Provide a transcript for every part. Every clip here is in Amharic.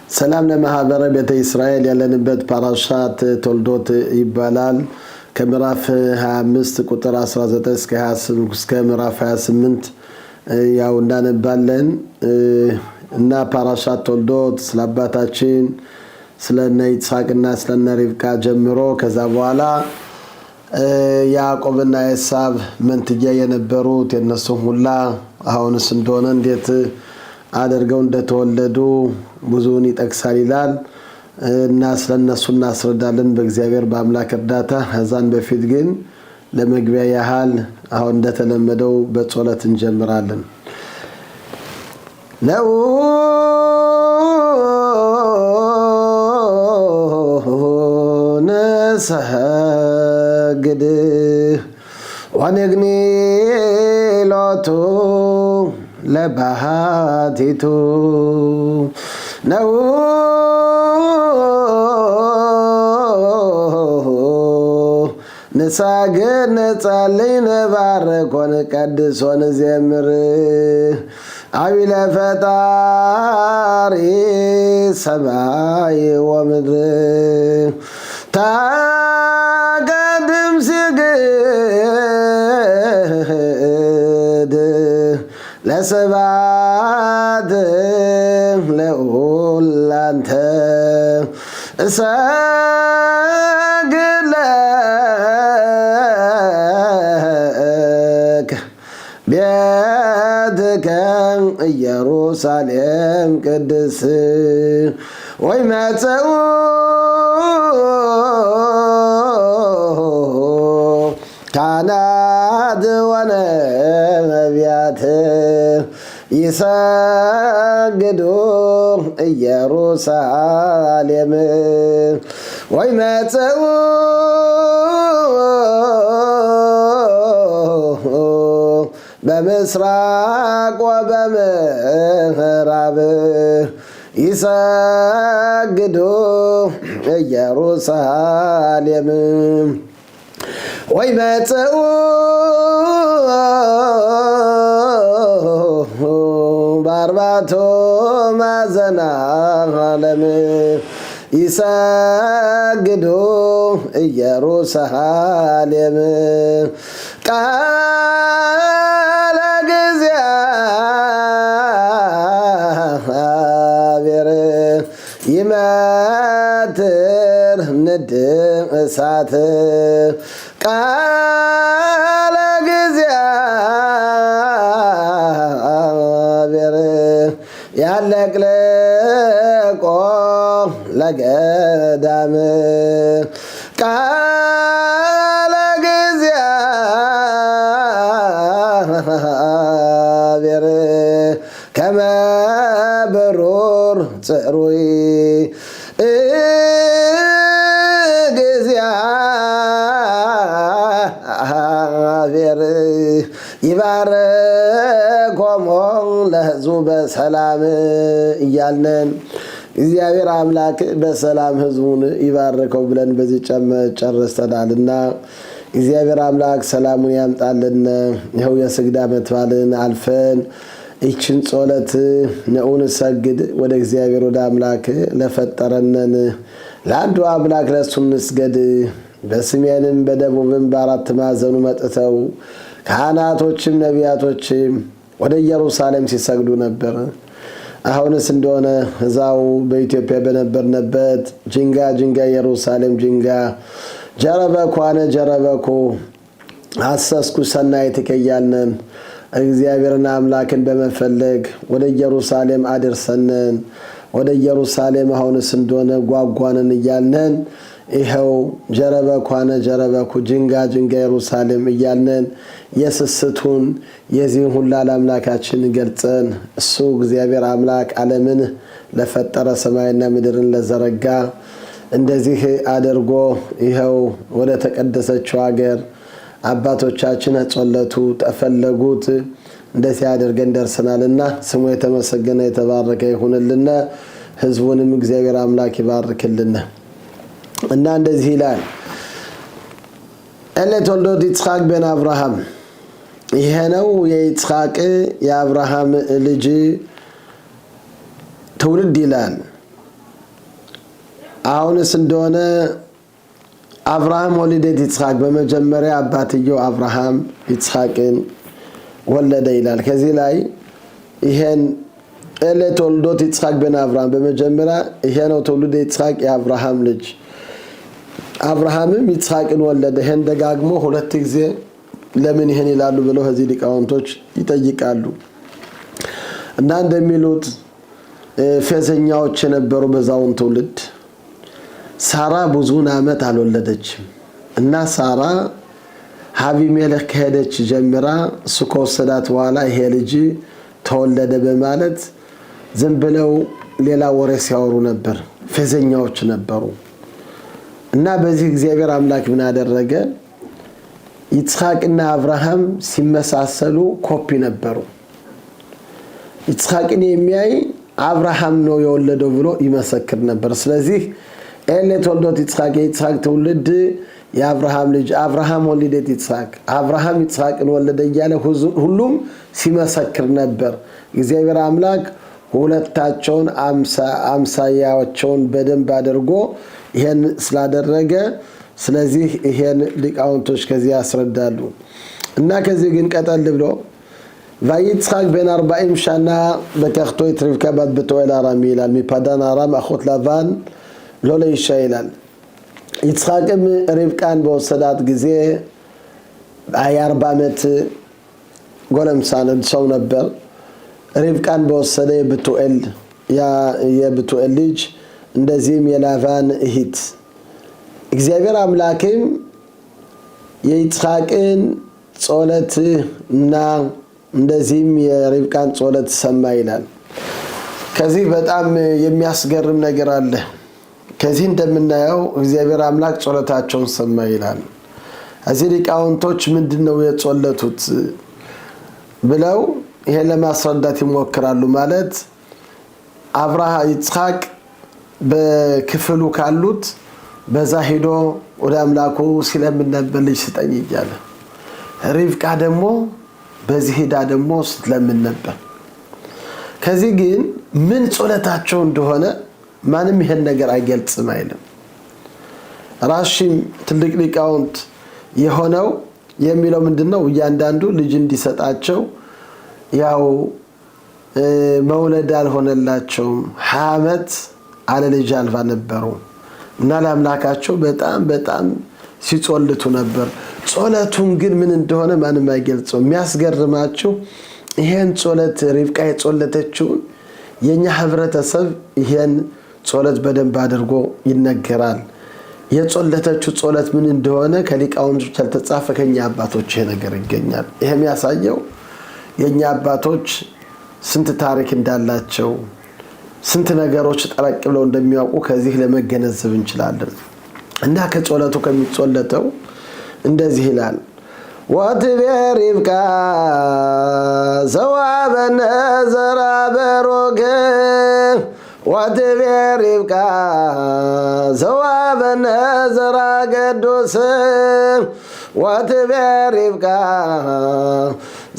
ሰላም ለማህበረ ቤተ እስራኤል ያለንበት ፓራሻት ተወልዶት ይባላል ከምዕራፍ 25 ቁጥር 19 እስከ 28 እስከ ምዕራፍ 28 ያው እንዳነባለን እና ፓራሻት ተወልዶት ስለአባታችን ስለነ ይስሐቅና ስለነ ሪብቃ ጀምሮ ከዛ በኋላ ያዕቆብና ኤሳው መንትያ የነበሩት የነሱ ሁላ አሁንስ እንደሆነ እንዴት አደርገው እንደተወለዱ ብዙውን ይጠቅሳል ይላል እና ስለነሱ እናስረዳለን በእግዚአብሔር በአምላክ እርዳታ። ከዛን በፊት ግን ለመግቢያ ያህል አሁን እንደተለመደው በጸሎት እንጀምራለን። ነው ነሰግድ ወነግኒ ሎቱ ለባህቲቱ ነው ንሳግድ ነጸልይ ነባርኮን ቀድሶን ዘምር አቢለ ፈጣሪ ሰማይ ወምድር ታቀድም ስግድ ለስባት ለኡላንተ እሰግድ ለከ ቤትከ ኢየሩሳሌም ቅድስ ወይመጽኡ ካህናት ወነቢያት ይሰግዱ ኢየሩሳሌም ወይመጽኡ በምስራቅ ወበምዕራብ ይሰግዱ ኢየሩሳሌም ወይመጽኡ በአርባዕቱ ማዕዘነ ዓለም ይሰግዱ ኢየሩሳሌም ቃለ እግዚአብሔር ይመትር ንድ እሳት ቃለ እግዚአብሔር ያለቅልቆ ለገዳም ቃለ እግዚአብሔር ከመ ብሩር ጽሩይ እግዚአብሔር ይባርኮሙ ለሕዝቡ በሰላም እያልን እግዚአብሔር አምላክ በሰላም ሕዝቡን ይባርከው ብለን በዚህ ጨርሰናልና እግዚአብሔር አምላክ ሰላሙን ያምጣልን። ይኸው የስግድ ዓመት በዓልን አልፈን ይችን ጸሎት ነኡን ሰግድ ወደ እግዚአብሔር ወደ አምላክ ለፈጠረነን ለአንዱ አምላክ ለእሱ እንስገድ። በሰሜንም በደቡብም በአራት ማዕዘኑ መጥተው ካህናቶችም ነቢያቶችም ወደ ኢየሩሳሌም ሲሰግዱ ነበር። አሁንስ እንደሆነ እዛው በኢትዮጵያ በነበርንበት ጅንጋ ኢየሩሳሌም ጅንጋ ጀረበኩ አነ ጀረበኩ አሰስኩ ሰናይትከ እያልን እግዚአብሔርን አምላክን በመፈለግ ወደ ኢየሩሳሌም አድርሰነን ወደ ኢየሩሳሌም አሁንስ እንደሆነ ጓጓንን እያልን ይኸው ጀረበኩ አነ ጀረበኩ ጅንጋ ኢየሩሳሌም እያልን የስስቱን የዚህን ሁላ ለአምላካችን ገልጸን እሱ እግዚአብሔር አምላክ ዓለምን ለፈጠረ ሰማይና ምድርን ለዘረጋ እንደዚህ አድርጎ ይኸው ወደ ተቀደሰችው ሀገር አባቶቻችን ጸለቱ ተፈለጉት እንደዚህ አድርገን ደርሰናልና ስሙ የተመሰገነ የተባረከ ይሁንልን። ሕዝቡንም እግዚአብሔር አምላክ ይባርክልን እና እንደዚህ ይላል እለ ተወልዶት ይስሐቅ በን አብርሃም ይሄ ነው የይስሐቅ የአብርሃም ልጅ ትውልድ ይላል። አሁንስ እንደሆነ አብርሃም ወለደ ይስሐቅ በመጀመሪያ አባትየው አብርሃም ይስሐቅን ወለደ ይላል። ከዚህ ላይ ይሄን ኤሌት ወልዶት ይስሐቅ በን አብርሃም በመጀመሪያ ይሄ ነው ትውልደ ይስሐቅ የአብርሃም ልጅ አብርሃምም ይስሐቅን ወለደ። ይሄን ደጋግሞ ሁለት ጊዜ ለምን ይሄን ይላሉ ብለው ከዚህ ሊቃውንቶች ይጠይቃሉ። እና እንደሚሉት ፌዘኛዎች የነበሩ በዛውን ትውልድ ሳራ ብዙውን ዓመት አልወለደችም እና ሳራ አቢሜሌክ ከሄደች ጀምራ እሱ ከወሰዳት በኋላ ይሄ ልጅ ተወለደ በማለት ዝም ብለው ሌላ ወሬ ሲያወሩ ነበር። ፌዘኛዎች ነበሩ እና በዚህ እግዚአብሔር አምላክ ምን አደረገ? ይስሐቅና አብርሃም ሲመሳሰሉ ኮፒ ነበሩ። ይስሐቅን የሚያይ አብርሃም ነው የወለደው ብሎ ይመሰክር ነበር። ስለዚህ ኤሌት ወልዶት ይስሐቅ የይስሐቅ ትውልድ የአብርሃም ልጅ አብርሃም ወለደ ይስሐቅ አብርሃም ይስሐቅን ወለደ እያለ ሁሉም ሲመሰክር ነበር። እግዚአብሔር አምላክ ሁለታቸውን አምሳያቸውን በደንብ አድርጎ ይሄን ስላደረገ ስለዚህ ይሄን ሊቃውንቶች ከዚህ ያስረዳሉ። እና ከዚህ ግን ቀጠል ብሎ ויצחק בן 40 שנה לקחתו את רבקה בת בתואל ארם ይላል מפדן ארם אחות לבן לא לאישה ይላል። ይስሐቅም ርብቃን በወሰዳት ጊዜ 40 ዓመት ጎለምሳ ሰው ነበር። ርብቃን በወሰደ የብቱኤል ልጅ እንደዚህም የላባን እህት እግዚአብሔር አምላክም የይስሐቅን ጸሎት እና እንደዚህም የርብቃን ጸሎት ሰማ ይላል። ከዚህ በጣም የሚያስገርም ነገር አለ። ከዚህ እንደምናየው እግዚአብሔር አምላክ ጸሎታቸውን ሰማ ይላል። እዚህ ሊቃውንቶች ምንድነው የጸሎቱት ብለው ይሄን ለማስረዳት ይሞክራሉ። ማለት ይስሐቅ በክፍሉ ካሉት በዛ ሄዶ ወደ አምላኩ ሲለምን ነበር ልጅ ስጠኝ እያለ። ርብቃ ደግሞ በዚህ ሄዳ ደግሞ ስትለምን ነበር። ከዚህ ግን ምን ጸሎታቸው እንደሆነ ማንም ይሄን ነገር አይገልጽም አይልም። ራሺም ትልቅ ሊቃውንት የሆነው የሚለው ምንድነው እያንዳንዱ ልጅ እንዲሰጣቸው ያው መውለድ አልሆነላቸውም 20 ዓመት አለ ልጅ አልባ ነበሩ እና ለአምላካቸው በጣም ሲጸልቱ ነበር። ጸሎቱን ግን ምን እንደሆነ ማንም አይገልጽም። የሚያስገርማችሁ ይሄን ጸሎት ርብቃ የጸለተችው የኛ ህብረተሰብ ይሄን ጸሎት በደንብ አድርጎ ይነገራል። የጸለተችው ጸሎት ምን እንደሆነ ከሊቃውንቶች ተጻፈ ከኛ አባቶች ይሄ ነገር ይገኛል። ይሄም ያሳየው የኛ አባቶች ስንት ታሪክ እንዳላቸው ስንት ነገሮች ጠረቅ ብለው እንደሚያውቁ ከዚህ ለመገነዘብ እንችላለን። እና ከጸሎቱ ከሚጸለተው እንደዚህ ይላል ወትቤ ርብቃ ዘዋበነ ዘራ በሮገ ወትቤ ርብቃ ዘዋበነ ዘራ ገዶስ ወትቤ ርብቃ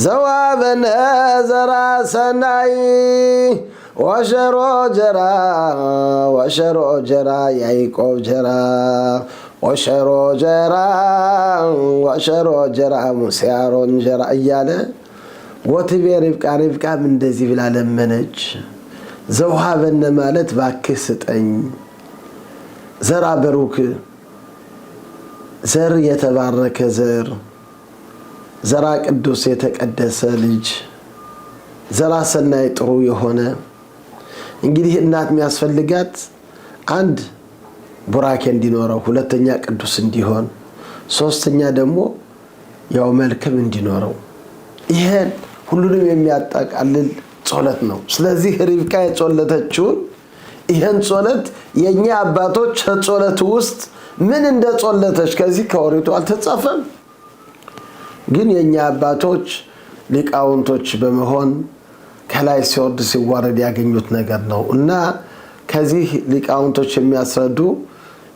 ዘዋበነ ዘራ ሰናይ ወሸሮ ጀራ ያዕቆብ ጀራ ወሸሮ ጀራ ሙሴ አሮን ጀራ እያለ ወትቤ ርብቃም እንደዚህ ብላ ለመነች። ዘውሃበነ ማለት ባክህ ስጠኝ ዘራ በሩክ ዘር የተባረከ ዘራ ቅዱስ የተቀደሰ ልጅ ዘራ ሰናይ ጥሩ የሆነ እንግዲህ እናት የሚያስፈልጋት አንድ ቡራኬ እንዲኖረው፣ ሁለተኛ ቅዱስ እንዲሆን፣ ሶስተኛ ደግሞ ያው መልክም እንዲኖረው ይሄን ሁሉንም የሚያጠቃልል ጸሎት ነው። ስለዚህ ርብቃ የጸለተችውን ይሄን ጸሎት የኛ አባቶች ጸሎት ውስጥ ምን እንደጸለተች ከዚህ ከኦሪቱ አልተጻፈም። ግን የኛ አባቶች ሊቃውንቶች በመሆን ከላይ ሲወርድ ሲዋረድ ያገኙት ነገር ነው እና ከዚህ ሊቃውንቶች የሚያስረዱ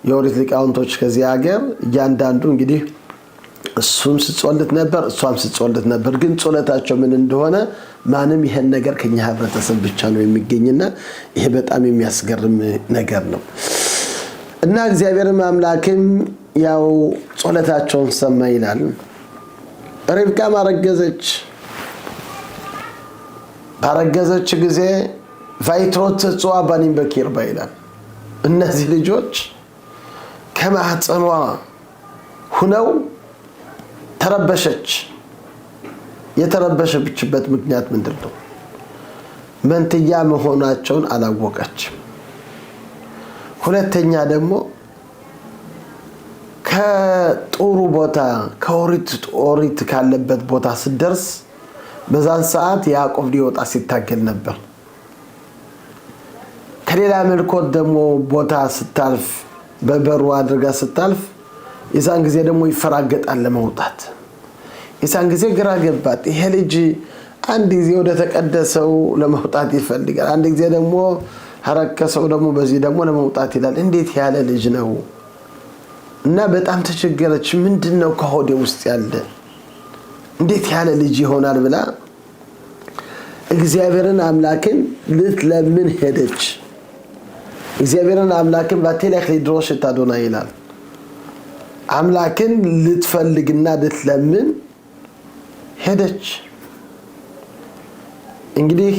የኦሪት ሊቃውንቶች ከዚህ ሀገር እያንዳንዱ እንግዲህ እሱም ሲጸልት ነበር እሷም ሲጸልት ነበር። ግን ጸሎታቸው ምን እንደሆነ ማንም ይሄን ነገር ከኛ ህብረተሰብ ብቻ ነው የሚገኝና ይሄ በጣም የሚያስገርም ነገር ነው። እና እግዚአብሔር አምላክም ያው ጸሎታቸውን ሰማ ይላል። ርብቃ ባረገዘች ጊዜ ቫይትሮት ጽዋ ባኒም በኪርባ ይላል። እነዚህ ልጆች ከማህፀኗ ሁነው ተረበሸች። የተረበሸችበት ምክንያት ምንድነው? መንትያ መሆናቸውን አላወቀችም። ሁለተኛ ደግሞ ከጥሩ ቦታ ከኦሪት ካለበት ቦታ ስትደርስ በዛን ሰዓት ያዕቆብ ሊወጣ ሲታገል ነበር። ከሌላ መልኮት ደግሞ ቦታ ስታልፍ በበሩ አድርጋ ስታልፍ የዛን ጊዜ ደግሞ ይፈራገጣል ለመውጣት። የዛን ጊዜ ግራ ገባት። ይሄ ልጅ አንድ ጊዜ ወደ ተቀደሰው ለመውጣት ይፈልጋል፣ አንድ ጊዜ ደግሞ ሐረከሰው ደግሞ በዚህ ደግሞ ለመውጣት ይላል። እንዴት ያለ ልጅ ነው? እና በጣም ተቸገረች። ምንድነው ከሆዴ ውስጥ ያለ እንዴት ያለ ልጅ ይሆናል ብላ እግዚአብሔርን አምላክን ልትለምን ሄደች። እግዚአብሔርን አምላክን ባቴላክ ሊድሮሽ ታዶና ይላል። አምላክን ልትፈልግና ልትለምን ሄደች። እንግዲህ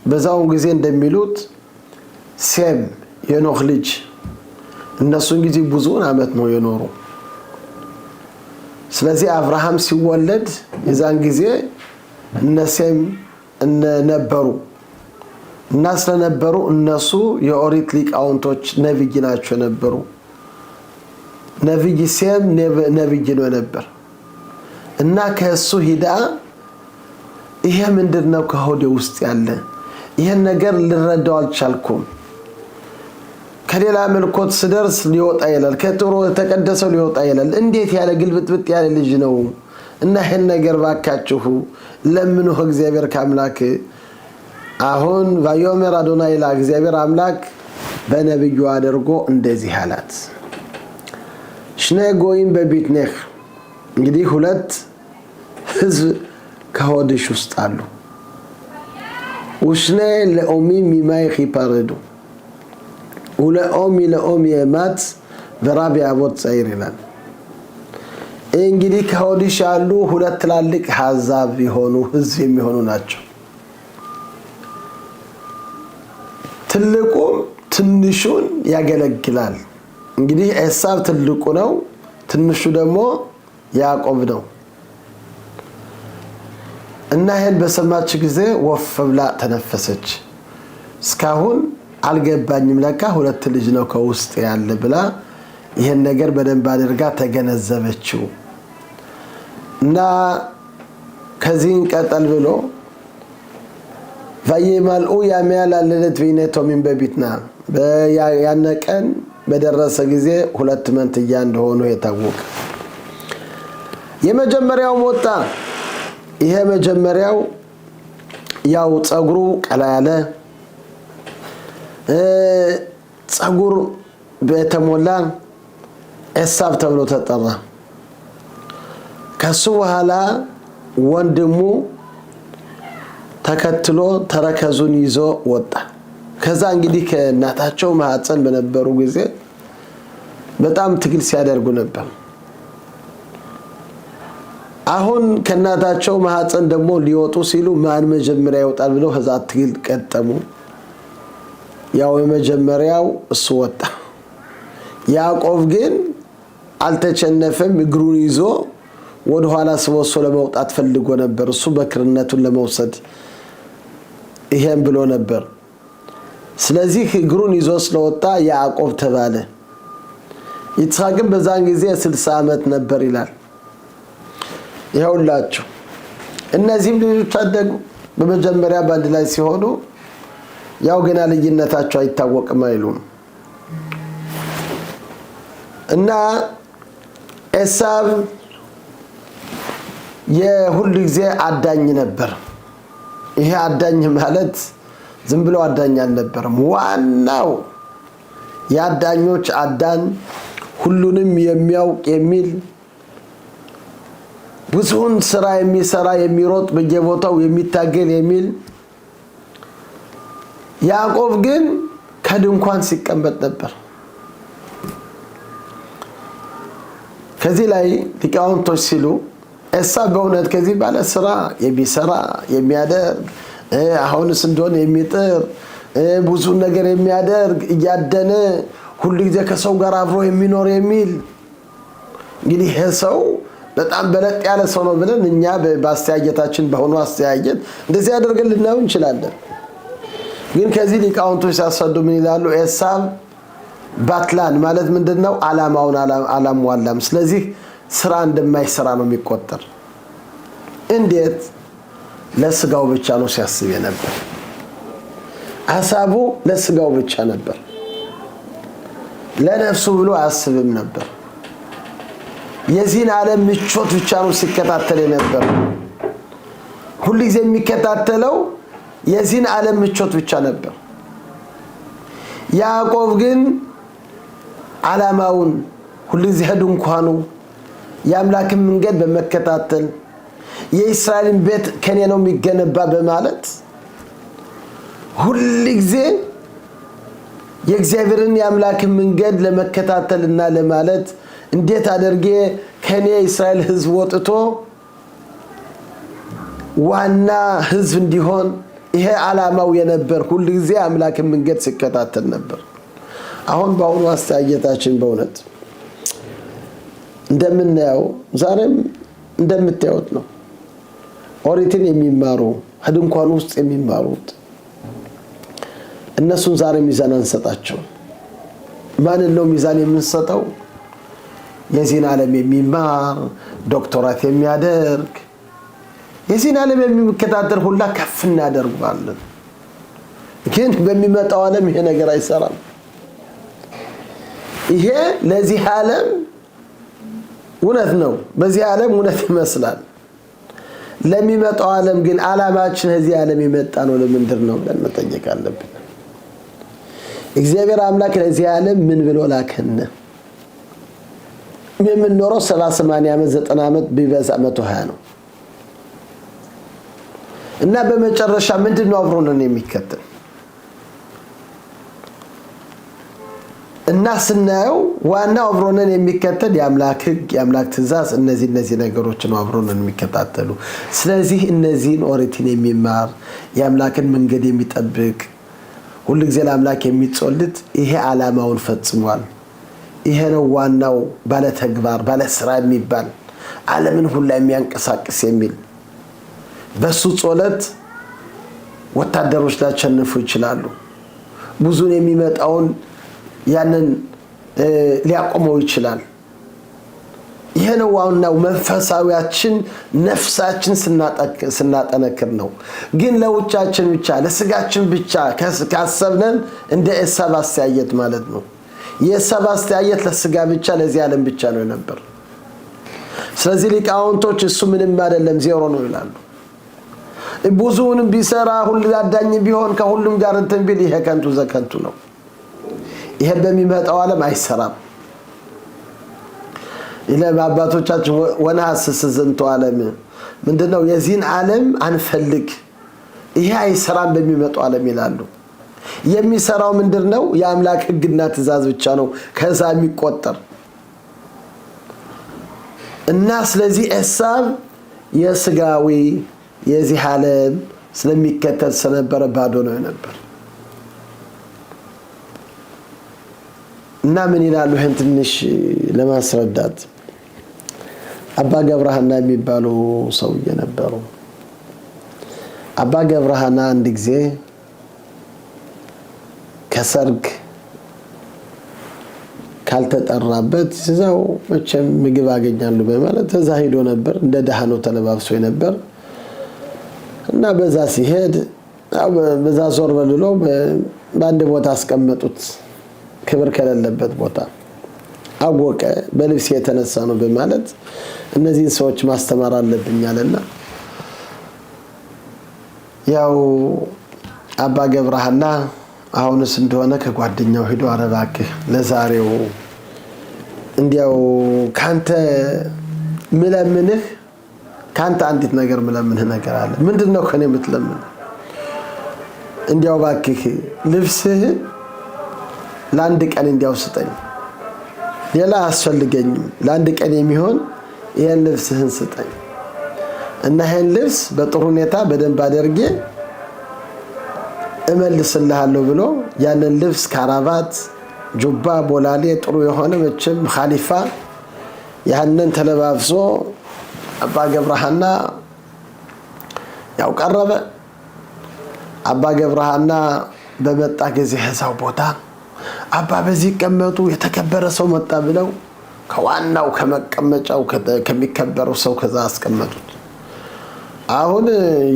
በዛው ጊዜ እንደሚሉት ሴም የኖህ ልጅ እነሱ እንግዲህ ብዙ አመት ነው የኖሩ። ስለዚህ አብርሃም ሲወለድ የዛን ጊዜ እነ ሴም ነበሩ እና ስለነበሩ እነሱ የኦሪት ሊቃውንቶች ነብይ ናቸው ነበሩ። ነብይ ሴም ነብይ ነው ነበር እና ከሱ ሂዳ ይሄ ምንድነው ከሆዴ ውስጥ ያለ ይሄን ነገር ልረዳው አልቻልኩም። ከሌላ መልኮት ስደርስ ሊወጣ ይላል፣ ከጥሩ ተቀደሰው ሊወጣ ይላል። እንዴት ያለ ግልብጥብጥ ያለ ልጅ ነው? እና ይሄን ነገር ባካችሁ ለምኑ እግዚአብሔር ከአምላክ። አሁን ቫዮሜር አዶናይ ላ እግዚአብሔር አምላክ በነብዩ አድርጎ እንደዚህ አላት፣ ሽኔ ጎይም በቢትነህ። እንግዲህ ሁለት ህዝብ ከሆድሽ ውስጥ አሉ። ወሽኔ ለኦሚ ሚማይኺ ፓረዱ ወለኦሚ ለኦሚ የማት በራቢ አቦት ጻይር ይላል። እንግዲህ ከሆድሽ ያሉ ሁለት ትላልቅ አሕዛብ የሆኑ ህዝብ የሚሆኑ ናቸው። ትልቁ ትንሹን ያገለግላል። እንግዲህ ኤሳው ትልቁ ነው፣ ትንሹ ደግሞ ያዕቆብ ነው። እና ይሄን በሰማች ጊዜ ወፍ ብላ ተነፈሰች። እስካሁን አልገባኝም፣ ለካ ሁለት ልጅ ነው ከውስጥ ያለ ብላ ይሄን ነገር በደንብ አድርጋ ተገነዘበችው። እና ከዚህን ቀጠል ብሎ ፈየማልኡ ያሚያል አለለት ቢነቶሚን በቢትና ያነቀን በደረሰ ጊዜ ሁለት መንትያ እንደሆኑ የታወቀ የመጀመሪያው ሞጣ። ይሄ መጀመሪያው ያው ጸጉሩ ቀላ ያለ ጸጉር በተሞላ ኤሳብ ተብሎ ተጠራ። ከሱ በኋላ ወንድሙ ተከትሎ ተረከዙን ይዞ ወጣ። ከዛ እንግዲህ ከእናታቸው ማህፀን በነበሩ ጊዜ በጣም ትግል ሲያደርጉ ነበር። አሁን ከእናታቸው ማህፀን ደግሞ ሊወጡ ሲሉ ማን መጀመሪያ ይወጣል ብለው ከዛ ትግል ቀጠሙ። ያው የመጀመሪያው እሱ ወጣ። ያዕቆብ ግን አልተቸነፈም። እግሩን ይዞ ወደ ኋላ ስቦሶ ለመውጣት ፈልጎ ነበር። እሱ በክርነቱን ለመውሰድ ይሄን ብሎ ነበር። ስለዚህ እግሩን ይዞ ስለወጣ ያዕቆብ ተባለ። ይስሐቅም በዛን ጊዜ 60 ዓመት ነበር ይላል። ይኸውላችሁ እነዚህም ልጆች አደጉ። በመጀመሪያ ባንድ ላይ ሲሆኑ ያው ገና ልጅነታቸው አይታወቅም አይሉም። እና ኤሳው የሁሉ ጊዜ አዳኝ ነበር። ይሄ አዳኝ ማለት ዝም ብሎ አዳኝ አልነበረም። ዋናው ያዳኞች አዳኝ፣ ሁሉንም የሚያውቅ የሚል ብዙውን ስራ የሚሰራ የሚሮጥ በየቦታው የሚታገል የሚል። ያዕቆብ ግን ከድንኳን ሲቀመጥ ነበር። ከዚህ ላይ ሊቃውንቶች ሲሉ ኤሳው በእውነት ከዚህ ባለ ስራ የሚሰራ የሚያደርግ አሁንስ እንደሆነ የሚጥር ብዙ ነገር የሚያደርግ እያደነ ሁሉ ጊዜ ከሰው ጋር አብሮ የሚኖር የሚል እንግዲህ ይሄ ሰው በጣም በለጥ ያለ ሰው ነው ብለን እኛ በአስተያየታችን በሆነ አስተያየት እንደዚህ ያደርገን ልናየው እንችላለን። ግን ከዚህ ሊቃውንቶች ሲያስረዱ ምን ይላሉ? ኤሳው ባትላን ማለት ምንድነው? ዓላማውን አላሟላም። ስለዚህ ስራ እንደማይሰራ ነው የሚቆጠር። እንዴት? ለስጋው ብቻ ነው ሲያስብ የነበር። ሐሳቡ ለስጋው ብቻ ነበር። ለነፍሱ ብሎ አያስብም ነበር። የዚህን ዓለም ምቾት ብቻ ነው ሲከታተል የነበር። ሁሉ ጊዜ የሚከታተለው የዚህን ዓለም ምቾት ብቻ ነበር። ያዕቆብ ግን ዓላማውን ሁሉ ጊዜ ድንኳኑ የአምላክን መንገድ በመከታተል የእስራኤልን ቤት ከኔ ነው የሚገነባ በማለት ሁሉ ጊዜ የእግዚአብሔርን የአምላክን መንገድ ለመከታተልና ለማለት እንዴት አድርጌ ከኔ እስራኤል ሕዝብ ወጥቶ ዋና ሕዝብ እንዲሆን ይሄ ዓላማው የነበር ሁሉ ጊዜ አምላክን መንገድ ሲከታተል ነበር። አሁን በአሁኑ አስተያየታችን በእውነት እንደምናየው ዛሬም እንደምታዩት ነው። ኦሪትን የሚማሩ ድንኳን ውስጥ የሚማሩት እነሱን ዛሬ ሚዛን አንሰጣቸው። ማንን ነው ሚዛን የምንሰጠው? የዚህን ዓለም የሚማር ዶክተራት የሚያደርግ የዚህን ዓለም የሚከታተል ሁላ ከፍ እናደርጋለን። ግን በሚመጣው ዓለም ይሄ ነገር አይሰራም። ይሄ ለዚህ ዓለም እውነት ነው፣ በዚህ ዓለም እውነት ይመስላል። ለሚመጣው ዓለም ግን ዓላማችን ከዚህ ዓለም የመጣ ነው ለምንድን ነው ብለን መጠየቅ አለብን። እግዚአብሔር አምላክ ለዚህ ዓለም ምን ብሎ ላከን? የምንኖረው 70 80 ዓመት 90 ዓመት ቢበዛ 120 ነው እና በመጨረሻ ምንድነው አብሮነን የሚከተል እና ስናየው ዋናው አብሮነን የሚከተል የአምላክ ሕግ የአምላክ ትእዛዝ እነዚህ ነገሮች ነው አብሮነን የሚከታተሉ። ስለዚህ እነዚህን ኦሪትን የሚማር የአምላክን መንገድ የሚጠብቅ ሁሉ ጊዜ ለአምላክ የሚጾልት ይሄ ዓላማውን ፈጽሟል። ይሄ ነው ዋናው ባለ ተግባር ባለ ስራ የሚባል ዓለምን ሁሉ የሚያንቀሳቅስ የሚል በሱ ጾለት ወታደሮች ሊያሸንፉ ይችላሉ። ብዙን የሚመጣውን ያንን ሊያቆመው ይችላል። ይሄ ነው ዋናው መንፈሳዊያችን ነፍሳችን ስናጠነክር ነው። ግን ለውጫችን ብቻ ለስጋችን ብቻ ካሰብነን እንደ ኤሳው አስተያየት ማለት ነው። የኤሳው አስተያየት ለስጋ ብቻ ለዚህ ዓለም ብቻ ነው ነበር። ስለዚህ ሊቃውንቶች እሱ ምንም አይደለም ዜሮ ነው ይላሉ። ብዙውንም ቢሰራ ሁሉ አዳኝ ቢሆን ከሁሉም ጋር እንትን ቢል ይሄ ከንቱ ዘከንቱ ነው። ይሄ በሚመጣው ዓለም አይሰራም። ኢለም አባቶቻችን ወናስስ ዝንቱ ዓለም ምንድነው? የዚህን ዓለም አንፈልግ፣ ይሄ አይሰራም በሚመጣው ዓለም ይላሉ። የሚሰራው ምንድነው? የአምላክ ሕግና ትእዛዝ ብቻ ነው ከዛ የሚቆጠር እና ስለዚህ ኤሳው የስጋዊ የዚህ ዓለም ስለሚከተል ስለነበረ ባዶ ነው ነበር። እና ምን ይላሉ? ይሄን ትንሽ ለማስረዳት አባ ገብረሃና የሚባሉ ሰውዬ ነበሩ። አባ ገብረሃና አንድ ጊዜ ከሰርግ ካልተጠራበት እዛው መቼም ምግብ አገኛሉ በማለት እዛ ሄዶ ነበር። እንደ ደሃኖ ተለባብሶ ነበር እና በዛ ሲሄድ በዛ ዞር በልሎ በአንድ ቦታ አስቀመጡት። ክብር ከሌለበት ቦታ አወቀ። በልብስ የተነሳ ነው በማለት እነዚህን ሰዎች ማስተማር አለብኛልና ያው አባ ገብረሃና አሁንስ እንደሆነ ከጓደኛው ሄዶ አረባክህ ለዛሬው እንዲያው ካንተ ምለምንህ ካንተ አንዲት ነገር ምለምንህ ነገር አለ። ምንድነው ከኔ የምትለምን? እንዲያው ባክህ ልብስህ ለአንድ ቀን እንዲያው ስጠኝ። ሌላ አስፈልገኝም ለአንድ ቀን የሚሆን ይሄን ልብስህን ስጠኝ እና ይሄን ልብስ በጥሩ ሁኔታ በደንብ አድርጌ እመልስልሃለሁ ብሎ ያንን ልብስ ካራባት ጁባ ቦላሌ ጥሩ የሆነ መቼም ኻሊፋ ያንን ተለባብሶ አባ ገብረሃና ያው ቀረበ። አባ ገብረሃና በመጣ ጊዜ ህዛው ቦታ አባ በዚህ ቀመጡ የተከበረ ሰው መጣ ብለው ከዋናው ከመቀመጫው ከሚከበረው ሰው ከዛ አስቀመጡት። አሁን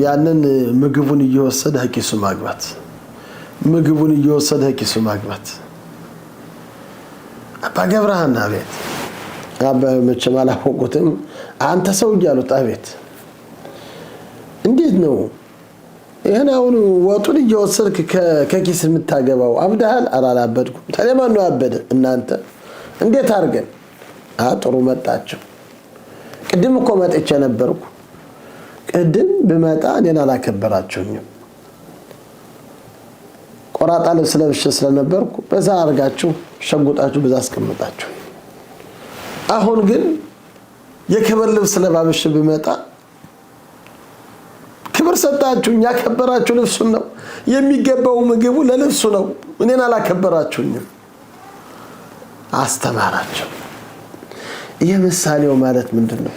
ያንን ምግቡን እየወሰደ ኪሱ ማግባት ምግቡን እየወሰደ ኪሱ ማግባት አባ ገብረሃና ቤት አባ መቼም አላወቁትም። አንተ ሰው እያሉት አቤት እንዴት ነው ይሄን አሁን ወጡን እየወሰድክ ከኪስ የምታገባው አብደሃል? አላላበድኩም። ታዲያ ማን ነው ያበደ? እናንተ እንዴት አድርገን ጥሩ መጣችሁ። ቅድም እኮ መጥቼ ነበርኩ። ቅድም ብመጣ እኔን አላከበራችሁኝም። ቆራጣ ልብስ ለብሼ ስለነበርኩ በዛ አርጋችሁ ሸጉጣችሁ በዛ አስቀምጣችሁ። አሁን ግን የክብር ልብስ ለባብሽ ብመጣ ክብር ሰጣችሁኝ። ያከበራችሁ ልብሱን ነው የሚገባው፣ ምግቡ ለልብሱ ነው። እኔን አላከበራችሁኝም። አስተማራቸው። ይሄ ምሳሌው ማለት ምንድነው?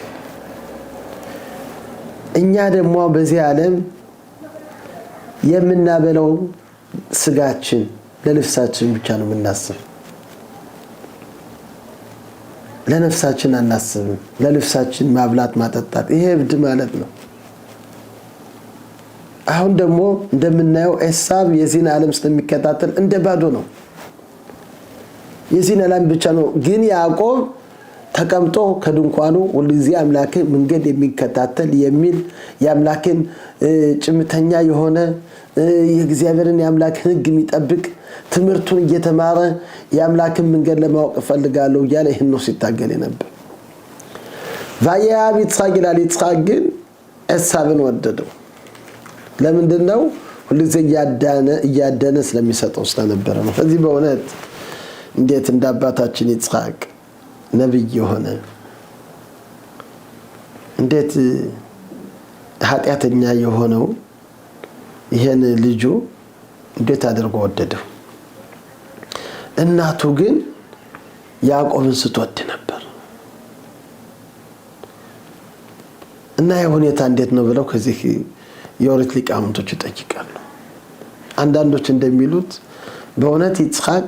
እኛ ደግሞ በዚህ ዓለም የምናበለው ስጋችን ለልብሳችን ብቻ ነው የምናስብ። ለነፍሳችን አናስብም። ለልብሳችን ማብላት ማጠጣት ይሄ እብድ ማለት ነው። አሁን ደግሞ እንደምናየው ኤሳብ የዚህን ዓለም ስለሚከታተል እንደ ባዶ ነው። የዚህን ዓለም ብቻ ነው። ግን ያዕቆብ ተቀምጦ ከድንኳኑ ሁልጊዜ አምላክን መንገድ የሚከታተል የሚል የአምላክን ጭምተኛ የሆነ የእግዚአብሔርን የአምላክን ሕግ የሚጠብቅ ትምህርቱን እየተማረ የአምላክን መንገድ ለማወቅ ፈልጋለሁ እያለ ይህን ነው ሲታገል ነበር። ቫያብ ይስሐቅ ይላል። ይስሐቅ ግን ኤሳብን ወደደው። ለምንድን ነው? ሁልጊዜ እያዳነ ስለሚሰጠው ስለነበረ ነው። ስለዚህ በእውነት እንዴት እንደ አባታችን ይስሐቅ ነብይ የሆነ እንዴት ኃጢአተኛ የሆነው ይሄን ልጁ እንዴት አድርጎ ወደደው። እናቱ ግን ያዕቆብን ስትወድ ነበር እና የሁኔታ እንዴት ነው ብለው ከዚህ የኦሪት ሊቃውንቶች ይጠይቃሉ። አንዳንዶች እንደሚሉት በእውነት ይስሐቅ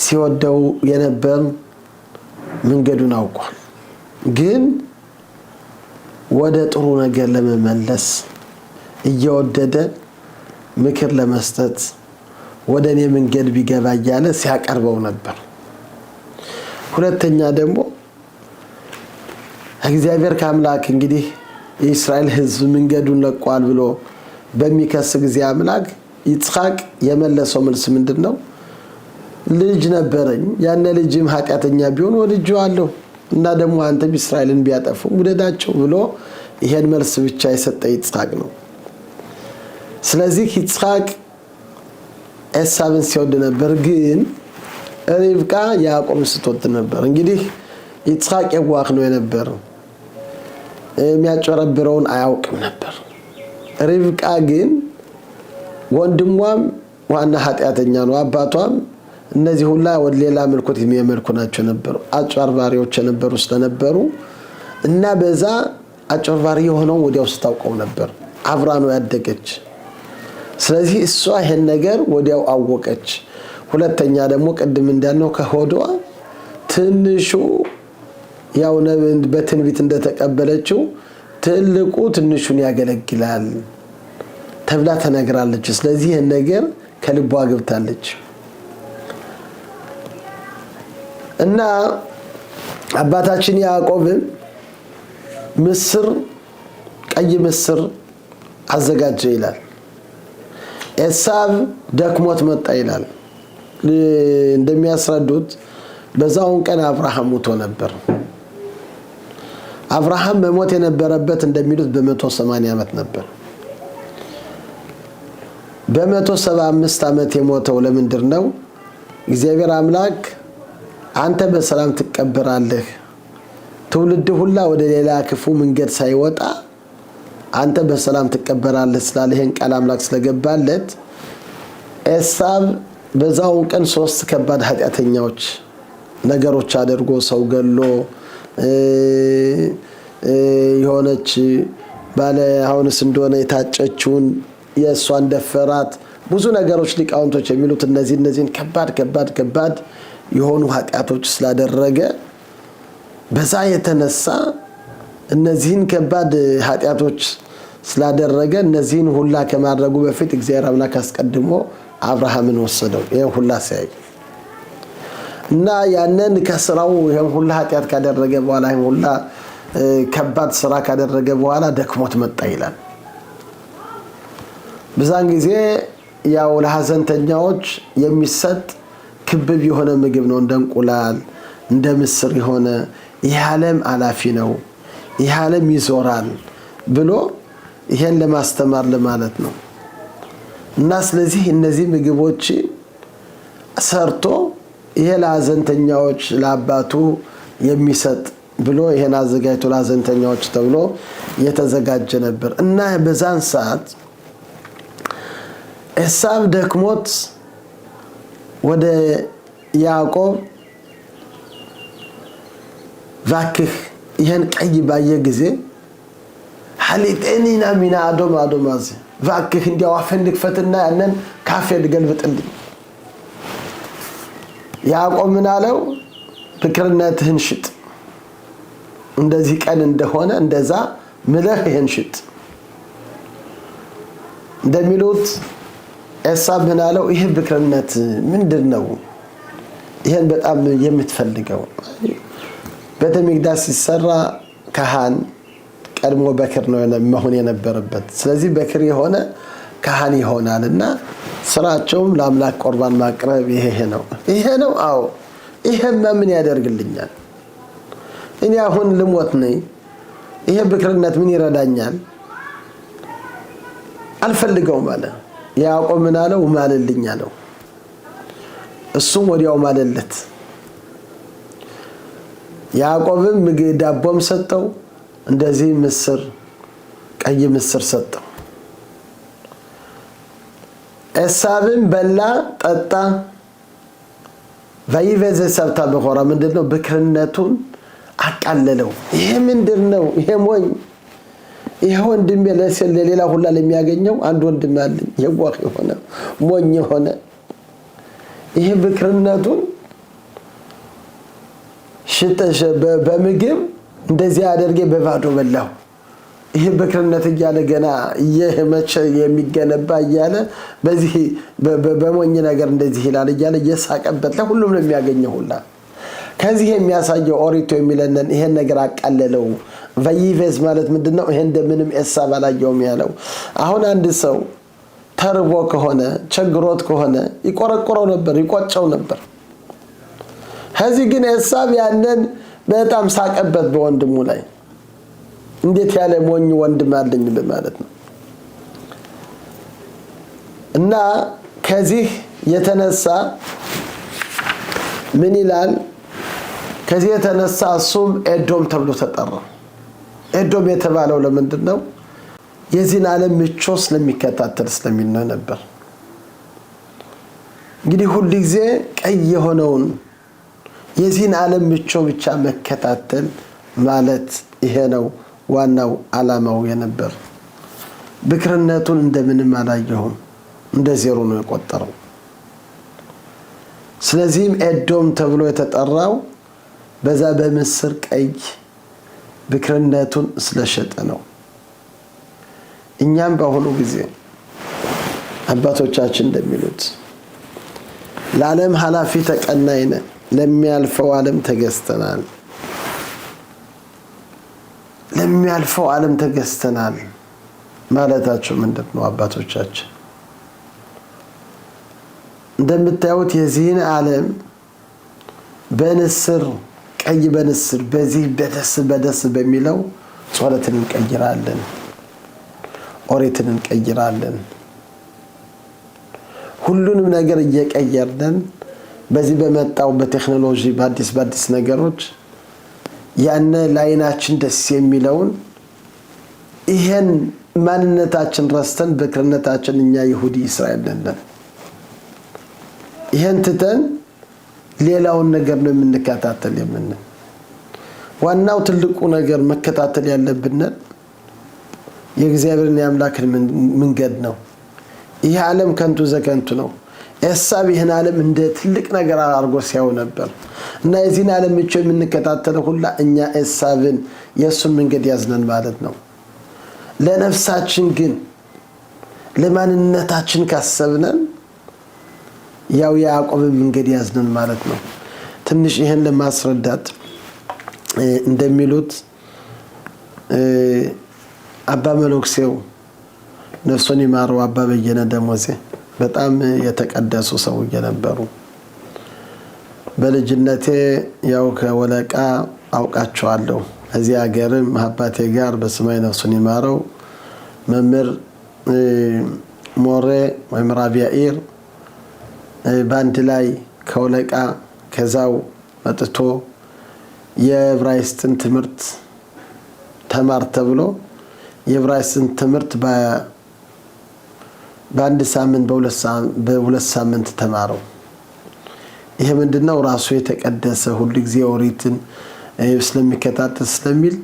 ሲወደው የነበር መንገዱን አውቋል። ግን ወደ ጥሩ ነገር ለመመለስ እየወደደ ምክር ለመስጠት ወደ እኔ መንገድ ቢገባ እያለ ሲያቀርበው ነበር። ሁለተኛ ደግሞ እግዚአብሔር ከአምላክ እንግዲህ የእስራኤል ሕዝብ መንገዱን ለቋል ብሎ በሚከስ ጊዜ አምላክ ይስሐቅ የመለሰው መልስ ምንድነው? ልጅ ነበረኝ፣ ያነ ልጅም ኃጢአተኛ ቢሆን ወድጄዋለሁ እና ደግሞ አንተም እስራኤልን ቢያጠፉ ውደዳቸው ብሎ ይሄን መልስ ብቻ የሰጠ ይስሐቅ ነው። ስለዚህ ይስሐቅ ኤሳብን ሲወድ ነበር፣ ግን ሪብቃ ያዕቆብን ስትወድ ነበር። እንግዲህ ይስሐቅ የዋህ ነው የነበረው፣ የሚያጨረብረውን አያውቅም ነበር። ሪብቃ ግን ወንድሟም ዋና ኃጢአተኛ ነው፣ አባቷም እነዚህ ሁላ ወደ ሌላ መልኩት የሚያመልኩ ናቸው ነበሩ፣ አጭበርባሪዎች የነበሩ ስለነበሩ እና በዛ አጭበርባሪ የሆነው ወዲያው ስታውቀው ነበር። አብራ ነው ያደገች። ስለዚህ እሷ ይሄን ነገር ወዲያው አወቀች። ሁለተኛ ደግሞ ቅድም እንዳልነው ከሆዷ ትንሹ ያው በትንቢት እንደተቀበለችው ትልቁ ትንሹን ያገለግላል ተብላ ተነግራለች። ስለዚህ ይሄን ነገር ከልቧ ገብታለች እና አባታችን ያዕቆብ ምስር ቀይ ምስር አዘጋጀ ይላል። ኤሳብ ደክሞት መጣ ይላል። እንደሚያስረዱት በዛውን ቀን አብርሃም ሞቶ ነበር። አብርሃም መሞት የነበረበት እንደሚሉት በ180 ዓመት ነበር። በ175 ዓመት የሞተው ለምንድን ነው? እግዚአብሔር አምላክ አንተ በሰላም ትቀበራለህ ትውልድ ሁላ ወደ ሌላ ክፉ መንገድ ሳይወጣ አንተ በሰላም ትቀበራለህ ስላለ ይሄን ቃል አምላክ ስለገባለት ኤሳው በዛው ቀን 3 ከባድ ኃጢያተኛዎች ነገሮች አድርጎ ሰው ገሎ የሆነች ባለ አሁንስ እንደሆነ የታጨችውን የሷን ደፈራት ብዙ ነገሮች ሊቃውንቶች የሚሉት እነዚህን ከባድ የሆኑ ኃጢያቶች ስላደረገ በዛ የተነሳ እነዚህን ከባድ ኃጢያቶች ስላደረገ እነዚህን ሁላ ከማድረጉ በፊት እግዚአብሔር አምላክ አስቀድሞ አብርሃምን ወሰደው ይሄን ሁላ ሲያይ እና ያንን ከስራው ይሄን ሁላ ኃጢያት ካደረገ በኋላ ይሄን ሁላ ከባድ ስራ ካደረገ በኋላ ደክሞት መጣ ይላል። በዛን ጊዜ ያው ለሐዘንተኛዎች የሚሰጥ ክብብ የሆነ ምግብ ነው እንደ እንቁላል እንደ ምስር የሆነ ይህ ዓለም አላፊ ነው ይህ ዓለም ይዞራል ብሎ ይሄን ለማስተማር ለማለት ነው። እና ስለዚህ እነዚህ ምግቦች ሰርቶ ይሄ ለሐዘንተኛዎች ለአባቱ የሚሰጥ ብሎ ይሄን አዘጋጅቶ ለሐዘንተኛዎች ተብሎ የተዘጋጀ ነበር። እና በዛን ሰዓት ኤሳው ደክሞት ወደ ያዕቆብ ቫክህ ይሄን ቀይ ባየ ጊዜ ሐሊጤኒና ሚና አዶማዚ ቫክህ እንዲያው አፍህን ክፈትና ያንን ካፌ ልገልብጥልኝ። ያዕቆብ ምን አለው? ብክርነትህን ሽጥ እንደዚህ ቀን እንደሆነ እንደዛ ምለህ ይሄን ሽጥ እንደሚሉት ኤሳው ምን አለው? ይሄ ብክርነት ምንድነው? ይሄን በጣም የምትፈልገው ቤተ መቅደስ ሲሰራ ካህን ቀድሞ በክር ነው መሆን የነበረበት። ስለዚህ በክር የሆነ ካህን ይሆናልና ስራቸውም ለአምላክ ቁርባን ማቅረብ ይሄ ነው። አዎ ይሄማ ምን ያደርግልኛል? እኔ አሁን ልሞት ነኝ። ይሄ ብክርነት ምን ይረዳኛል? አልፈልገውም አለ። ያዕቆብ ምን አለው? ማልልኝ አለው። እሱም ወዲያው ማለለት። ያዕቆብም ዳቦም ሰጠው እንደዚህ ምስር ቀይ ምስር ሰጠው። ኤሳውም በላ ጠጣ። ወይበዝ ሰብታ በሆራ ምንድነው? ብክርነቱን አቃለለው። ይሄ ምንድነው? ይሄ ሞኝ ይሄ ወንድም ለሌላ ሁላ ለሚያገኘው አንድ ወንድም አለኝ የዋህ የሆነ ሞኝ የሆነ ይሄ ብክርነቱን ሽተሽ በምግብ እንደዚህ አድርጌ በባዶ በላው። ይሄ ብክርነት እያለ ገና የመቸ የሚገነባ እያለ በዚህ በሞኝ ነገር እንደዚህ ይላል እያለ እየሳቀበት ለሁሉም ነው የሚያገኘው ሁላ። ከዚህ የሚያሳየው ኦሪቶ የሚለንን ይሄን ነገር አቃለለው። ወይበዝ ማለት ምንድነው? ይሄ እንደምንም ኤሳው አላየውም ያለው። አሁን አንድ ሰው ተርቦ ከሆነ ቸግሮት ከሆነ ይቆረቆረው ነበር ይቆጨው ነበር። ከዚህ ግን ኤሳው ያንን በጣም ሳቀበት በወንድሙ ላይ። እንዴት ያለ ሞኝ ወንድም አለኝ በማለት ነው። እና ከዚህ የተነሳ ምን ይላል? ከዚህ የተነሳ እሱም ኤዶም ተብሎ ተጠራ። ኤዶም የተባለው ለምንድን ነው? የዚህን ዓለም ምቾት ስለሚከታተል ስለሚል ነበር። እንግዲህ ሁሉ ጊዜ ቀይ የሆነውን የዚህን ዓለም ምቾት ብቻ መከታተል ማለት ይሄ ነው ዋናው ዓላማው የነበር። ብክርነቱን እንደምንም አላየሁም እንደ ዜሮ ነው የቆጠረው። ስለዚህም ኤዶም ተብሎ የተጠራው በዛ በምስር ቀይ ብክርነቱን ስለሸጠ ነው። እኛም በአሁኑ ጊዜ አባቶቻችን እንደሚሉት ለዓለም ኃላፊ ተቀናይ ነን፣ ለሚያልፈው ዓለም ተገዝተናል። ለሚያልፈው ዓለም ተገዝተናል ማለታቸው ምንድነው? አባቶቻችን እንደምታዩት የዚህን ዓለም በንስር ቀይ በንስር በዚህ በደስ በሚለው ጾለትን እንቀይራለን፣ ኦሪትን እንቀይራለን። ሁሉንም ነገር እየቀየርን በዚህ በመጣው በቴክኖሎጂ በአዲስ ነገሮች ያነ ላይናችን ደስ የሚለውን ይሄን ማንነታችን ረስተን በክርነታችን እኛ ይሁዲ እስራኤል ነን። ይሄን ትተን ሌላውን ነገር ነው የምንከታተል የምን ዋናው ትልቁ ነገር መከታተል ያለብን የእግዚአብሔርን ያምላክን መንገድ ነው። ይሄ ዓለም ከንቱ ዘከንቱ ነው። ኤሳብ ይሄን ዓለም እንደ ትልቅ ነገር አድርጎ ሲያው ነበር እና የዚህን ዓለም ምቾ የምንከታተለው ሁላ እኛ ኤሳብን የሱን መንገድ ያዝነን ማለት ነው። ለነፍሳችን ግን ለማንነታችን ካሰብነን ያው ያዕቆብን መንገድ ያዝነን ማለት ነው። ትንሽ ይሄን ለማስረዳት እንደሚሉት አባ መሎክሴው ነፍሱን ይማረው አባ በየነ ደሞዜ በጣም የተቀደሱ ሰው የነበሩ በልጅነቴ ያው ከወለቃ አውቃቸዋለሁ። እዚህ ሀገርም አባቴ ጋር በስማይ ነፍሱን ይማረው መምህር ሞሬ ወይም ራቢያኢር ባንድ ላይ ከወለቃ ከዛው መጥቶ የዕብራይስጥን ትምህርት ተማር ተብሎ የዕብራይስጥን ትምህርት በአንድ ሳምንት በሁለት ሳምንት ተማረው። ይሄ ምንድነው? ራሱ የተቀደሰ ሁሉ ጊዜ ኦሪትን ስለሚከታተል ስለሚል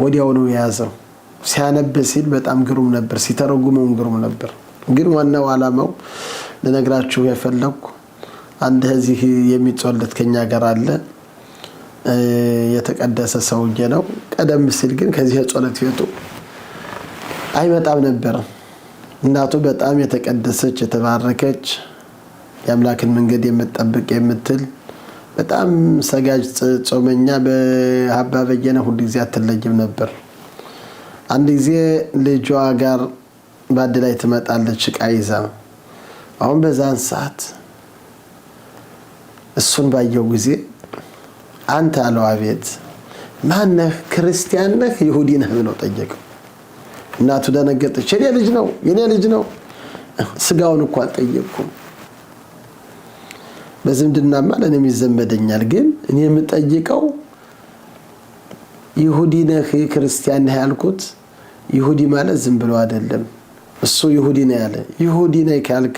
ወዲያው ነው የያዘው። ሲያነብ ሲል በጣም ግሩም ነበር፣ ሲተረጉመው ግሩም ነበር። ግን ዋናው ዓላማው ለነግራችሁ የፈለኩ አንድ እዚህ የሚጾለት ከኛ ጋር አለ የተቀደሰ ሰውዬ ነው። ቀደም ሲል ግን ከዚህ የጾለት ቤቱ አይመጣም ነበር። እናቱ በጣም የተቀደሰች የተባረከች የአምላክን መንገድ የምትጠብቅ የምትል በጣም ሰጋጅ ጾመኛ በአባ በየነ ሁሉ ጊዜ አትለይም ነበር። አንድ ጊዜ ልጇ ጋር ባድ ላይ ትመጣለች ዕቃ ይዛ። አሁን በዛን ሰዓት እሱን ባየው ጊዜ አንተ አለው። አቤት። ማን ነህ? ክርስቲያን ነህ ይሁዲ ነህ ብሎ ጠየቀው። እናቱ ደነገጠች። የኔ ልጅ ነው ስጋውን እንኳን አልጠየቅኩም። በዝምድናማ ለኔም ይዘመደኛል፣ ግን እኔ የምጠይቀው ይሁዲ ነህ ክርስቲያን ነህ ያልኩት ይሁዲ ማለት ዝም ብሎ አይደለም። እሱ ይሁዲ ነው ያለ። ይሁዲ ነህ ካልክ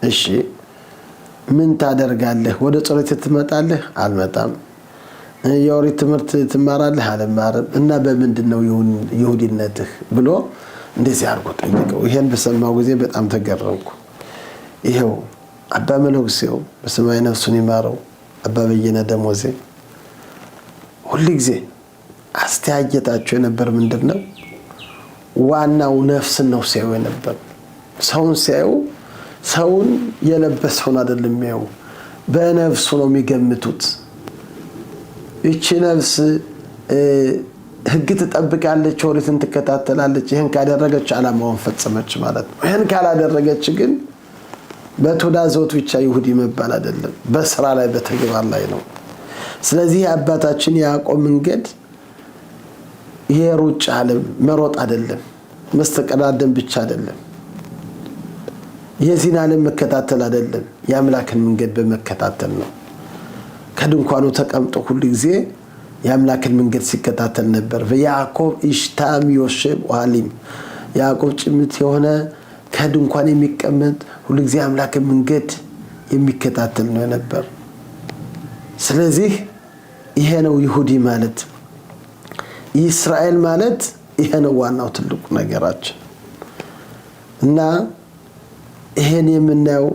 እሺ ምን ታደርጋለህ? ወደ ጸሎት ትመጣለህ? አልመጣም። የኦሪት ትምህርት ትማራለህ? አልማርም። እና በምንድነው ይሁዲነትህ ብሎ እንደዚህ አድርጎ ጠየቀው። ይሄን በሰማው ጊዜ በጣም ተገረምኩ። ይሄው አባ መሎክሴው በሰማይ ነፍሱን ይማረው አባ በየነ ደሞዜ ሁሉ ጊዜ አስተያየታቸው የነበር ምንድነው? ዋናው ነፍስን ነው ሲያዩ የነበር። ሰውን ሲያዩ ሰውን የለበሰውን አይደለም የሚያዩ፣ በነፍሱ ነው የሚገምቱት። እቺ ነፍስ ሕግ ትጠብቃለች፣ ኦሪትን ትከታተላለች። ይሄን ካደረገች ዓላማውን ፈጸመች ማለት ነው። ይሄን ካላደረገች ግን በትውዳዞት ብቻ ይሁዲ መባል አይደለም፣ በስራ ላይ በተግባር ላይ ነው። ስለዚህ አባታችን ያዕቆብ መንገድ የሩጫ ዓለም መሮጥ አይደለም፣ መስተቀዳደም ብቻ አይደለም፣ የዚህን ዓለም መከታተል አይደለም፣ የአምላክን መንገድ በመከታተል ነው። ከድንኳኑ ተቀምጦ ሁሉ ጊዜ የአምላክን መንገድ ሲከታተል ነበር። በያዕቆብ ኢሽታም ዮሴፍ ወሃሊም ያዕቆብ ጭምት የሆነ ከድንኳን የሚቀመጥ ሁሉ ጊዜ አምላክን መንገድ የሚከታተል ነው ነበር። ስለዚህ ይሄ ነው ይሁዲ ማለት፣ እስራኤል ማለት ይሄ ነው ዋናው ትልቁ ነገራችን። እና ይሄን የምናየው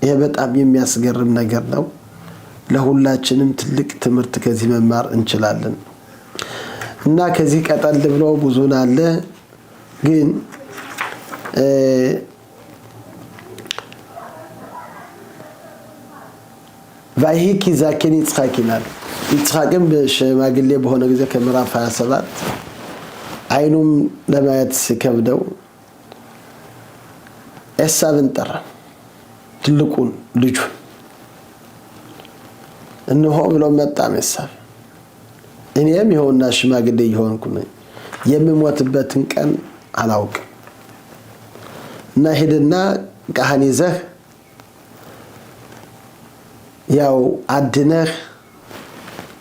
ይሄ በጣም የሚያስገርም ነገር ነው። ለሁላችንም ትልቅ ትምህርት ከዚህ መማር እንችላለን። እና ከዚህ ቀጠል ብሎ ብዙን አለ ግን ቫይሂክ ዛኬን ይጽሐቅናል። ይጽሐቅም በሽማግሌ በሆነ ጊዜ ከምዕራፍ 27 አይኑም ለማየት ሲከብደው ኤሳብን ጠራ፣ ትልቁን ልጁን። እነሆ ብሎ መጣ ኤሳብ። እኔም ይኸውና ሽማግሌ እየሆንኩ ነኝ፣ የምሞትበትን ቀን አላውቅም። እና ሄድና ዕቃህን ይዘህ ያው አድነህ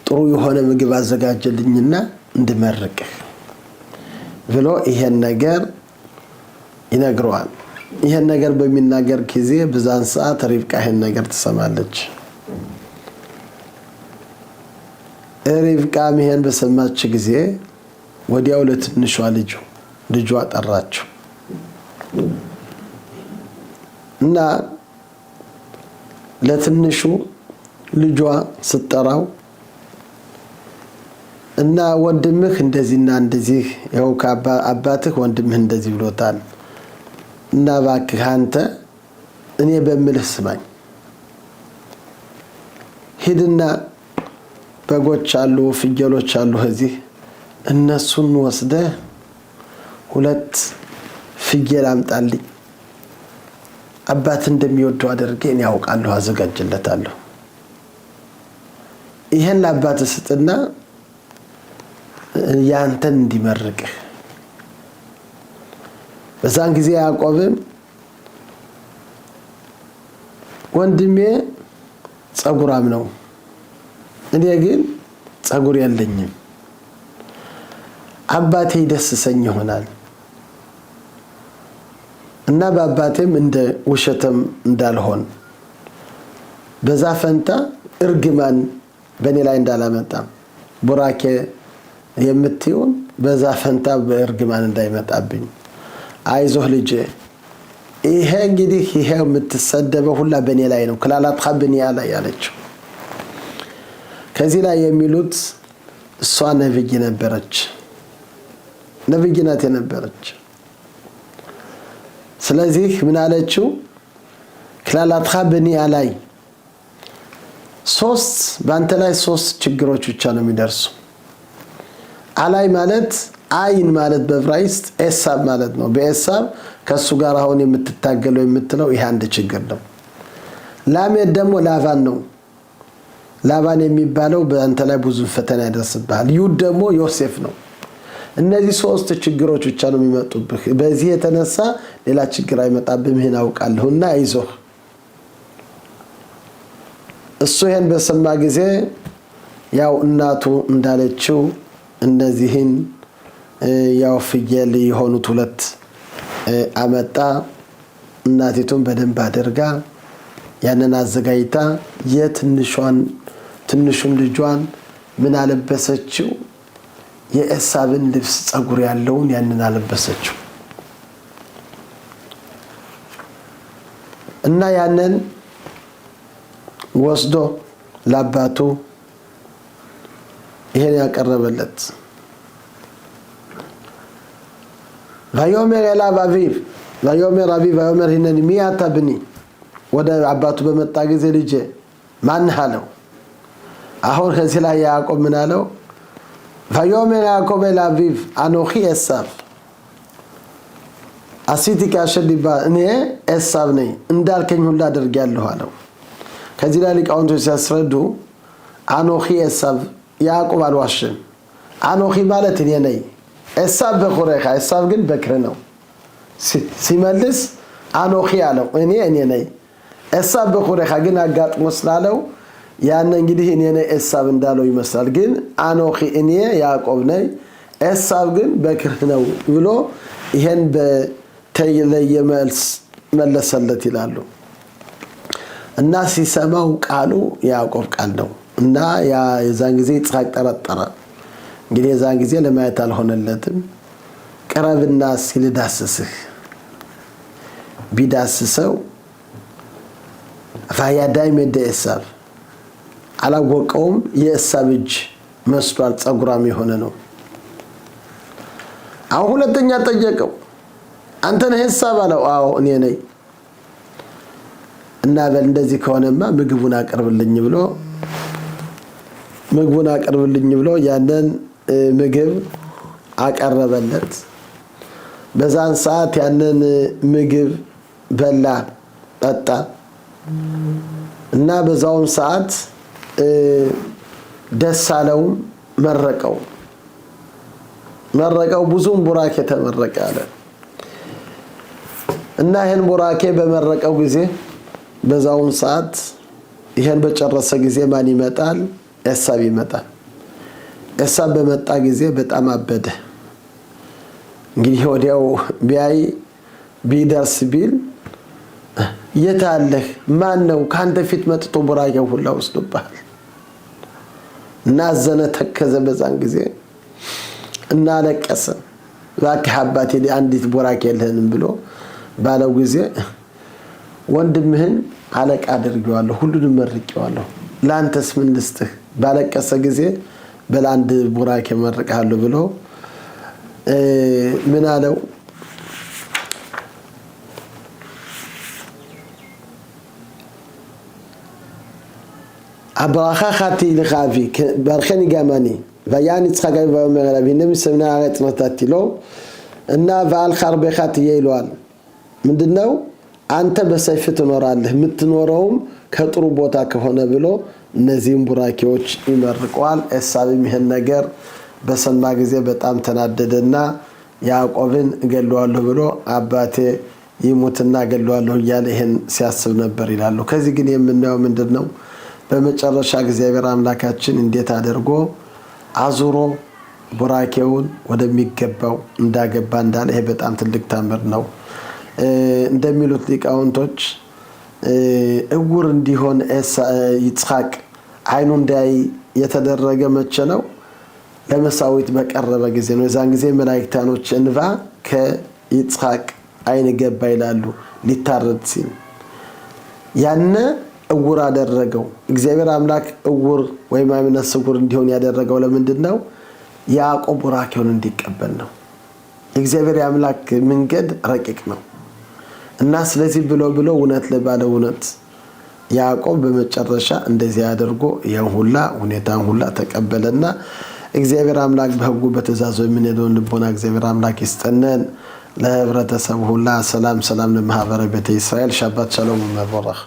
ጥሩ የሆነ ምግብ አዘጋጀልኝና እንድመርቅህ ብሎ ይሄን ነገር ይነግረዋል። ይሄን ነገር በሚናገር ጊዜ በዛን ሰዓት ሪብቃ ይሄን ነገር ትሰማለች። ሪብቃ ይሄን በሰማች ጊዜ ወዲያው ለትንሿ ልጇ ጠራችው እና ለትንሹ ልጇ ስትጠራው እና ወንድምህ እንደዚህና እንደዚህ ያው አባትህ ወንድምህ እንደዚህ ብሎታል እና እባክህ አንተ እኔ በምልህ ስማኝ፣ ሂድና በጎች አሉ ፍየሎች አሉ እዚህ እነሱን ወስደህ 2 ፍየል አምጣልኝ፣ አባት እንደሚወደው አድርጌ እኔ ያውቃለሁ አዘጋጅለታለሁ። ይሄን ለአባት ስጥና ያንተን እንዲመርቅህ። በዛን ጊዜ ያዕቆብም ወንድሜ ጸጉራም ነው፣ እኔ ግን ጸጉር የለኝም፣ አባቴ ይደስሰኝ ይሆናል እና በአባቴም እንደ ውሸተም እንዳልሆን በዛ ፈንታ እርግማን በእኔ ላይ እንዳላመጣ ቡራኬ የምትይውን በዛ ፈንታ በእርግማን እንዳይመጣብኝ አይዞህ ልጄ፣ ይሄ እንግዲህ ይሄ የምትሰደበው ሁላ በእኔ ላይ ነው፣ ክላላትኻ ብንያ ላይ ያለችው። ከዚህ ላይ የሚሉት እሷ ነብይ ነበረች፣ ነብይ ናት የነበረች። ስለዚህ ምን አለችው? ክላላትኻ ብንያ ላይ በአንተ ላይ 3 ችግሮች ብቻ ነው የሚደርሱ። አላይ ማለት አይን ማለት በዕብራይስጥ ኤሳብ ማለት ነው። በኤሳብ ከሱ ጋር አሁን የምትታገለው የምትለው ይሄ አንድ ችግር ነው። ላሜድ ደግሞ ላባን ነው። ላባን የሚባለው በአንተ ላይ ብዙ ፈተና ያደርስብሃል። ይሁድ ደግሞ ዮሴፍ ነው። እነዚህ 3 ችግሮች ብቻ ነው የሚመጡብህ። በዚህ የተነሳ ሌላ ችግር አይመጣብህም፣ ይሄን አውቃለሁና አይዞህ። እሱ ይሄን በሰማ ጊዜ ያው እናቱ እንዳለችው እነዚህን ያው ፍየል የሆኑት 2 አመጣ። እናቲቱን በደንብ አድርጋ ያንን አዘጋጅታ ትንሹን ልጇን ምን አለበሰችው? የኤሳብን ልብስ ጸጉር ያለውን ያንን አለበሰችው እና ያንን ወስዶ ለአባቱ ይሄን ያቀረበለት። vayomer elav aviv vayomer aviv vayomer hineni mi ata bni ወደ አባቱ በመጣ ጊዜ ልጄ ማንህ አለው። አሁን ከዚህ ላይ ያዕቆብ ምን አለው? vayomer ያዕቆብ ኤል አቪቭ አኖኺ ኤሳብ አሲቲ ካሸር ዲባ እኔ ኤሳብ ነኝ እንዳልከኝ ሁሉ አድርጌያለሁ አለው። ከዚህ ላይ ሊቃውንቶች ሲያስረዱ አኖኺ ኤሳብ ያዕቆብ አልዋሽም። አኖኺ ማለት እኔ ነኝ፣ ኤሳብ በኹሬኻ ኤሳብ ግን በክር ነው። ሲመልስ አኖኺ አለው እኔ ነኝ። ኤሳብ በኹሬኻ ግን አጋጥሞ ስላለው ያን እንግዲህ እኔ ነኝ ኤሳብ እንዳለው ይመስላል። ግን አኖኺ እኔ ያዕቆብ ነኝ፣ ኤሳብ ግን በክር ነው ብሎ ይሄን በተለየ መልስ መለሰለት ይላሉ። እና ሲሰማው ቃሉ ያዕቆብ ቃል ነው እና የዛን ጊዜ ይስሐቅ ጠረጠረ። እንግዲህ የዛን ጊዜ ለማየት አልሆነለትም። ቀረብና ሲልዳስስህ ቢዳስሰው ፋያዳይ መደ ኤሳብ አላወቀውም። የኤሳብ እጅ መስሏል፣ ጸጉራም የሆነ ነው። አሁን ሁለተኛ ጠየቀው፣ አንተ ነህ ኤሳብ አለው። አዎ እኔ ነኝ። እና በል እንደዚህ ከሆነማ ምግቡን አቀርብልኝ ብሎ ያንን ምግብ አቀረበለት። በዛን ሰዓት ያንን ምግብ በላ ጠጣ እና በዛውን ሰዓት ደስ አለው፣ መረቀው ብዙም ቡራኬ ተመረቀ አለ እና ይሄን ቡራኬ በመረቀው ጊዜ በዛውን ሰዓት ይሄን በጨረሰ ጊዜ ማን ይመጣል? ኤሳው ይመጣል። ኤሳው በመጣ ጊዜ በጣም አበደ። እንግዲህ ወዲያው ቢያይ ቢደርስ ቢል የት አለህ? ማን ነው ካንተ ፊት መጥቶ ቡራኬው ሁላ ወስዶብሃል? እና አዘነ፣ ተከዘ። በዛን ጊዜ እና ለቀሰ። እባክህ አባቴ አንዲት ቡራኬ የለህንም ብሎ ባለው ጊዜ ወንድምህን አለቃ አድርጌዋለሁ፣ ሁሉንም መርቄዋለሁ፣ ላንተስ ምን ልስጥህ? ባለቀሰ ጊዜ በላንድ ቡራኬ መርቃለሁ ብሎ ምን አለው? አብራኻ ኻቲ ለኻፊ በርኸኒ ጋማኒ ወያን ይጽኻጋይ ወመራቢ ነም ሰምና አረት ነታቲሎ እና ባል ኸርበኻት ይይሏል። ምንድነው? አንተ በሰይፍ ትኖራለህ፣ የምትኖረውም ከጥሩ ቦታ ከሆነ ብሎ እነዚህም ቡራኬዎች ይመርቀዋል። ኤሳውም ይሄን ነገር በሰማ ጊዜ በጣም ተናደደና ያዕቆብን እገለዋለሁ ብሎ አባቴ ይሙትና እገለዋለሁ እያለ ይሄን ሲያስብ ነበር ይላሉ። ከዚህ ግን የምናየው ምንድነው? በመጨረሻ እግዚአብሔር አምላካችን እንዴት አድርጎ አዙሮ ቡራኬውን ወደሚገባው እንዳገባ እንዳለ ይሄ በጣም ትልቅ ታምር ነው። እንደሚሉት ሊቃውንቶች እውር እንዲሆን ይስሐቅ አይኑ እንዳይ የተደረገ መቼ ነው? ለመሳዊት በቀረበ ጊዜ ነው። የዛን ጊዜ መላእክታኖች እንባ ከይስሐቅ አይን ገባ ይላሉ። ሊታረድ ሲል ያነ እውር አደረገው። እግዚአብሔር አምላክ እውር ወይም አይነ ስውር እንዲሆን ያደረገው ለምንድን ነው? ያዕቆብ ቡራኬውን እንዲቀበል ነው። እግዚአብሔር አምላክ መንገድ ረቂቅ ነው እና ስለዚህ ብሎ እውነት ለባለው እውነት ያዕቆብ በመጨረሻ እንደዚህ አድርጎ ያን ሁላ ሁኔታን ሁላ ተቀበለና እግዚአብሔር አምላክ በሕጉ በትእዛዙ የምንሄደውን ልቦና እግዚአብሔር አምላክ ይስጠነን። ለህብረተሰቡ ሁላ ሰላም ለማህበረ ቤተ እስራኤል ሻባት ሻሎም መባረክ